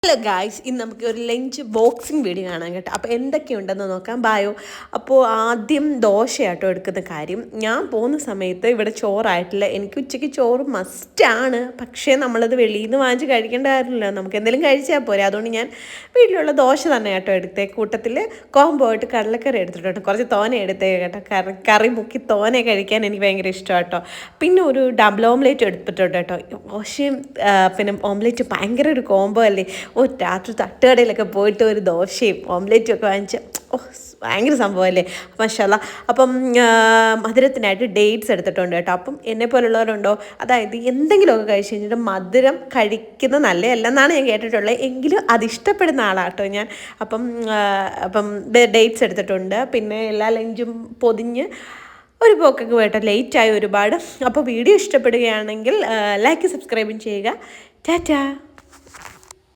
Hello guys, ഇന്ന് നമുക്ക് ഒരു ലഞ്ച് ബോക്സിങ് വീഡിയോ കാണാൻ കേട്ടോ. അപ്പോൾ എന്തൊക്കെയുണ്ടെന്ന് നോക്കാം. ബായോ. അപ്പോൾ ആദ്യം ദോശയാട്ടോ എടുക്കുന്ന കാര്യം. ഞാൻ പോകുന്ന സമയത്ത് ഇവിടെ ചോറായിട്ടില്ല. എനിക്ക് ഉച്ചയ്ക്ക് ചോറ് മസ്റ്റാണ്. പക്ഷേ നമ്മളത് വെളിയിൽ നിന്ന് വാങ്ങിച്ച് കഴിക്കേണ്ട കാര്യമില്ല, നമുക്ക് എന്തെങ്കിലും കഴിച്ചാൽ പോരെ. അതുകൊണ്ട് ഞാൻ വീട്ടിലുള്ള ദോശ തന്നെ കേട്ടോ എടുത്തേ. കൂട്ടത്തിൽ കോംബോ ആയിട്ട് കടലക്കറി എടുത്തിട്ടുണ്ട്. കുറച്ച് തോനെ എടുത്തേ കേട്ടോ, കറി മുക്കി തോനെ കഴിക്കാൻ എനിക്ക് ഭയങ്കര ഇഷ്ടമാണ് കേട്ടോ. പിന്നെ ഒരു ഡബിൾ ഓംലേറ്റ് എടുത്തിട്ടുണ്ട് കേട്ടോ. ദോശയും പിന്നെ ഓംലേറ്റ് ഭയങ്കര ഒരു കോംബോ അല്ലേ. രാത്രി തട്ടുകടയിലൊക്കെ പോയിട്ട് ഒരു ദോശയും ഓംലേറ്റും ഒക്കെ വാങ്ങിച്ച് ഭയങ്കര സംഭവമല്ലേ മാഷാല്ലാ. അപ്പം മധുരത്തിനായിട്ട് ഡേറ്റ്സ് എടുത്തിട്ടുണ്ട് കേട്ടോ. അപ്പം എന്നെ പോലുള്ളവരുണ്ടോ, അതായത് എന്തെങ്കിലുമൊക്കെ കഴിച്ച് കഴിഞ്ഞിട്ട് മധുരം കഴിക്കുന്നത് നല്ലതല്ലെന്നാണ് ഞാൻ കേട്ടിട്ടുള്ളത്, എങ്കിലും അത് ഇഷ്ടപ്പെടുന്ന ആളാട്ടോ ഞാൻ. അപ്പം ഡേറ്റ്സ് എടുത്തിട്ടുണ്ട്. പിന്നെ എല്ലാ ലഞ്ചും പൊതിഞ്ഞ് ഒരു പോക്കൊക്കെ പോയിട്ടോ, ലേറ്റായി ഒരുപാട്. അപ്പോൾ വീഡിയോ ഇഷ്ടപ്പെടുകയാണെങ്കിൽ ലൈക്ക് സബ്സ്ക്രൈബും ചെയ്യുക. ടാറ്റാ.